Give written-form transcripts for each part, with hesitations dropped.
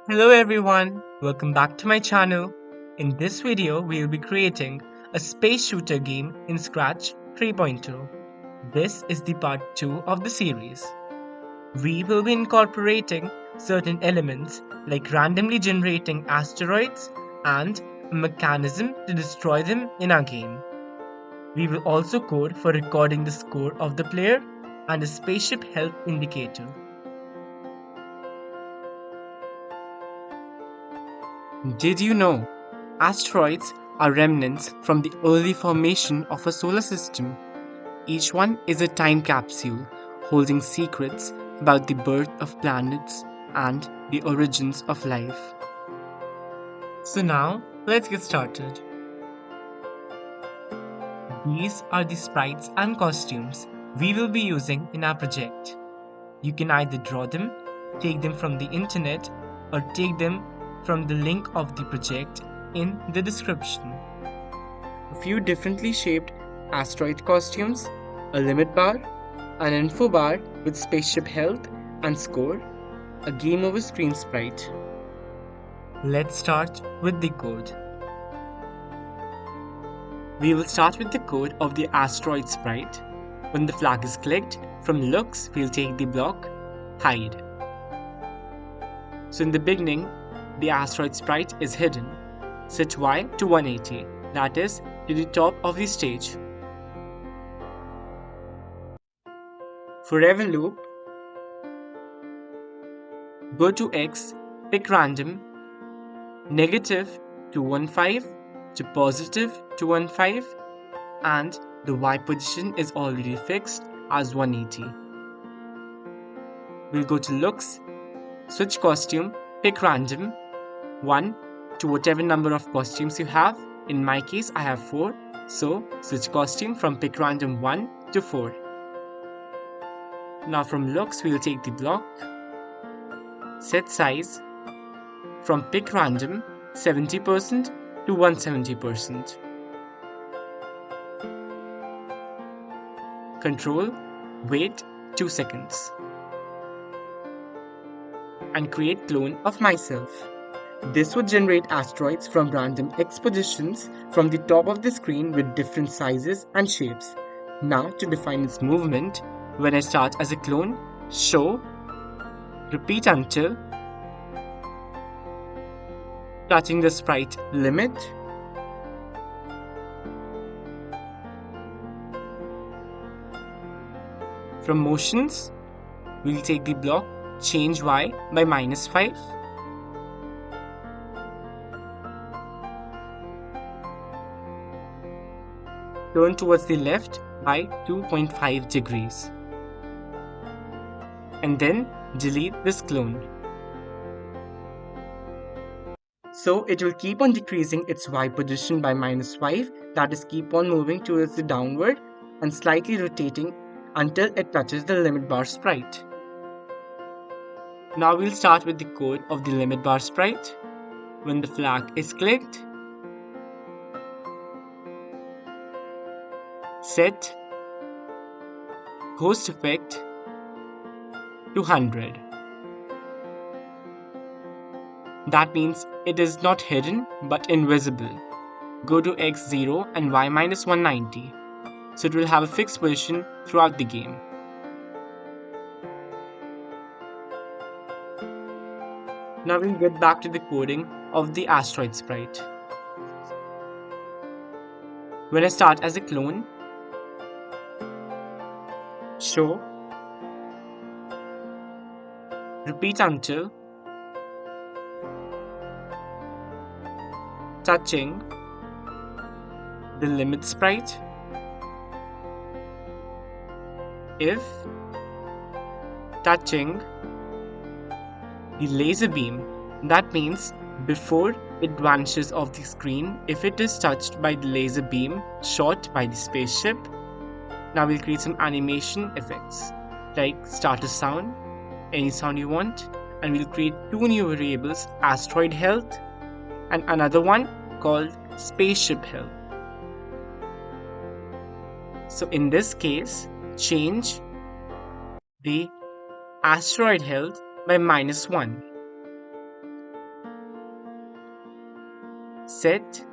Hello everyone, welcome back to my channel. In this video, we will be creating a space shooter game in Scratch 3.0. This is the part 2 of the series. We will be incorporating certain elements like randomly generating asteroids and a mechanism to destroy them in our game. We will also code for recording the score of the player and a spaceship health indicator. Did you know asteroids are remnants from the early formation of a solar system? Each one is a time capsule holding secrets about the birth of planets and the origins of life. So now, let's get started. These are the sprites and costumes we will be using in our project. You can either draw them, take them from the internet, or take them from the link of the project in the description. A few differently shaped asteroid costumes, a limit bar, an info bar with spaceship health and score, a game over screen sprite. Let's start with the code. We will start with the code of the asteroid sprite. When the flag is clicked, from looks we'll take the block hide. So in the beginning, the asteroid sprite is hidden. Set Y to 180, that is, to the top of the stage. Forever loop, go to X, pick random, negative 215 to positive 215, and the Y position is already fixed as 180. We'll go to looks, switch costume, pick random, 1 to whatever number of costumes you have. In my case, I have 4, so switch costume from pick random 1 to 4. Now from looks, we'll take the block, set size from pick random 70% to 170%. Control, wait 2 seconds. And create clone of myself. This would generate asteroids from random X positions from the top of the screen with different sizes and shapes. Now to define its movement, when I start as a clone, show, repeat until, touching the sprite limit, from motions, we'll take the block change Y by -5, turn towards the left by 2.5 degrees, and then delete this clone. So it will keep on decreasing its Y position by -5, that is, keep on moving towards the downward and slightly rotating until it touches the limit bar sprite. Now we'll start with the code of the limit bar sprite. When the flag is clicked, set ghost effect to 100. That means it is not hidden but invisible. Go to X0 and Y -190, so it will have a fixed position throughout the game. Now we'll get back to the coding of the asteroid sprite. When I start as a clone, show, repeat until, touching the limit sprite, if touching the laser beam, that means before it vanishes off the screen, if it is touched by the laser beam shot by the spaceship. Now we'll create some animation effects like starter sound, any sound you want, and we'll create 2 new variables, asteroid health and another one called spaceship health. So in this case, change the asteroid health by -1. Set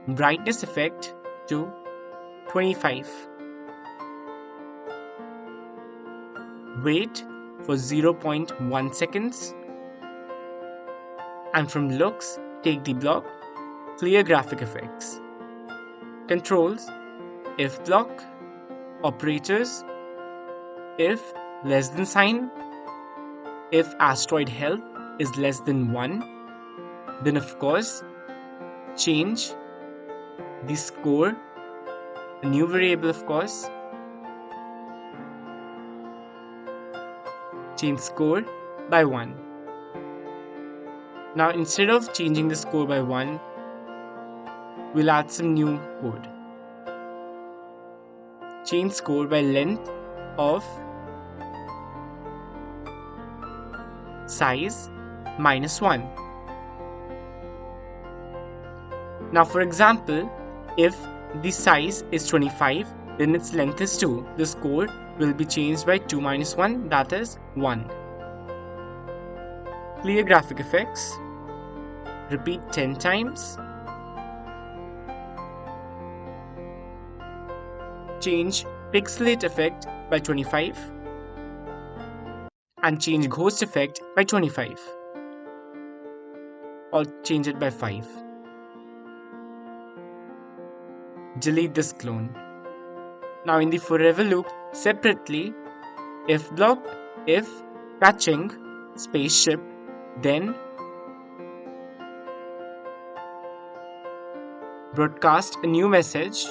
brightness effect to 25. Wait for 0.1 seconds. And from looks, take the block, clear graphic effects. Controls, if block, operators, if less than sign, if asteroid health is less than 1, then of course change the score, a new variable of course, change score by 1. Now instead of changing the score by 1, we'll add some new code. Change score by length of size -1. Now for example, if the size is 25, then its length is 2. The score will be changed by 2 minus 1, that is 1. Clear graphic effects. Repeat 10 times. Change pixelate effect by 25 and change ghost effect by 25, or change it by 5. Delete this clone. Now in the forever loop, separately, if block, if catching spaceship, then broadcast a new message,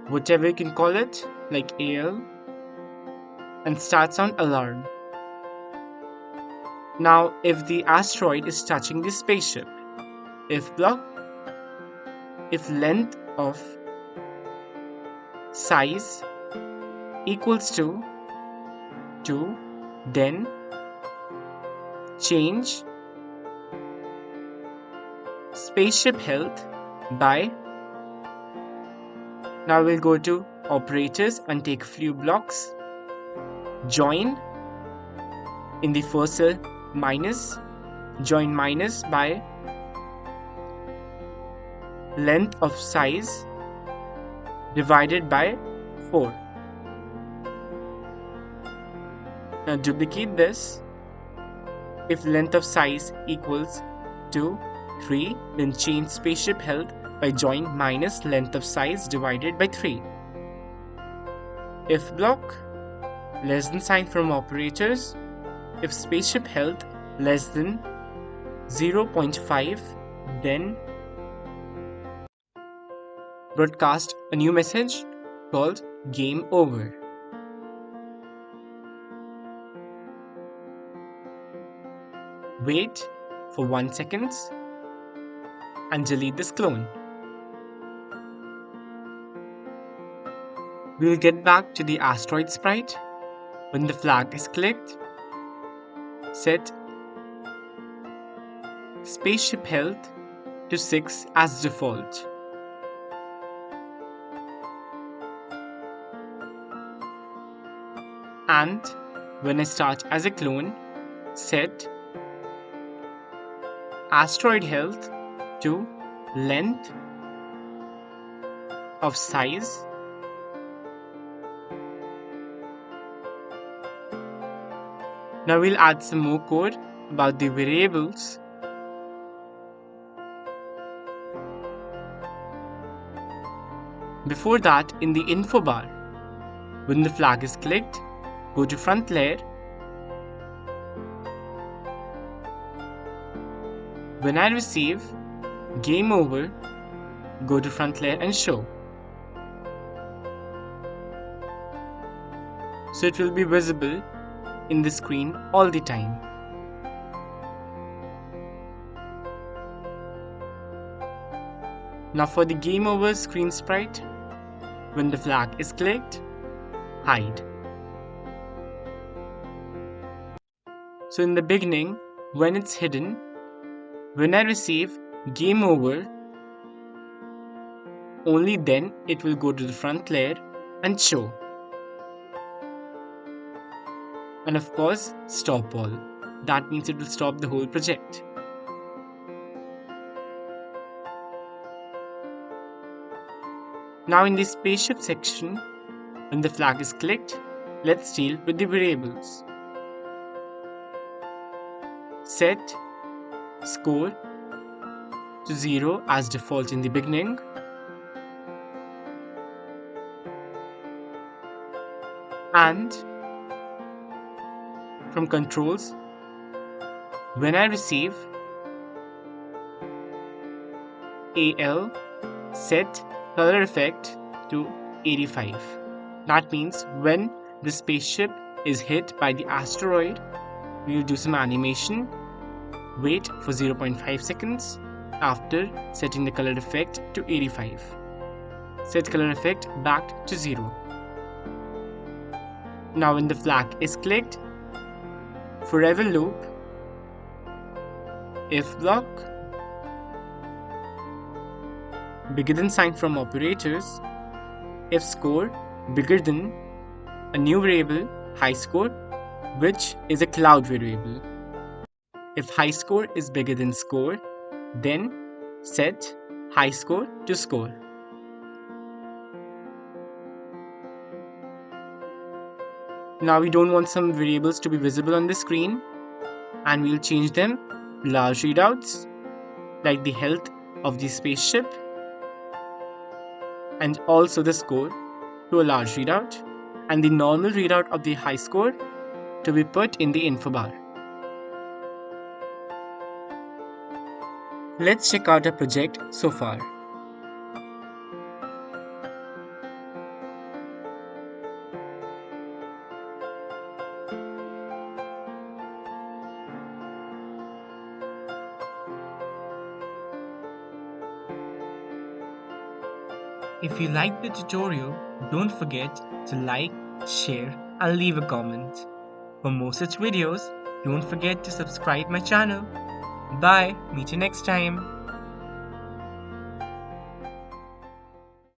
whatever you can call it, like AL, and start sound alarm. Now if the asteroid is touching the spaceship, if block, if length of size equals to 2, then change spaceship health by. Now we'll go to operators and take a few blocks. Join in the first cell minus, join minus by length of size divided by 4. Now duplicate this. If length of size equals to 3, then change spaceship health by join minus length of size divided by 3. If block, less than sign from operators, if spaceship health less than 0.5, then broadcast a new message called game over. Wait for 1 second and delete this clone. We'll get back to the asteroid sprite. When the flag is clicked, set spaceship health to 6 as default. And when I start as a clone, set asteroid health to length of size Now we'll add some more code about the variables. Before that, in the info bar, when the flag is clicked, go to front layer. When I receive game over, go to front layer and show. So it will be visible in the screen all the time. Now for the game over screen sprite, when the flag is clicked, hide. So in the beginning, when it's hidden, when I receive game over, only then it will go to the front layer and show. And of course, stop all. That means it will stop the whole project. Now in the spaceship section, when the flag is clicked, let's deal with the variables. Set score to 0 as default in the beginning. And from controls, when I receive AL, set color effect to 85. That means when the spaceship is hit by the asteroid, we'll do some animation, wait for 0.5 seconds after setting the color effect to 85. Set color effect back to 0. Now when the flag is clicked, forever loop, if block, bigger than sign from operators, if score bigger than a new variable, high score, which is a cloud variable. If high score is bigger than score, then set high score to score. Now we don't want some variables to be visible on the screen, and we'll change them to large readouts like the health of the spaceship and also the score to a large readout, and the normal readout of the high score to be put in the info bar. Let's check out our project so far. If you liked the tutorial, don't forget to like, share and leave a comment. For more such videos, don't forget to subscribe my channel. Bye, meet you next time.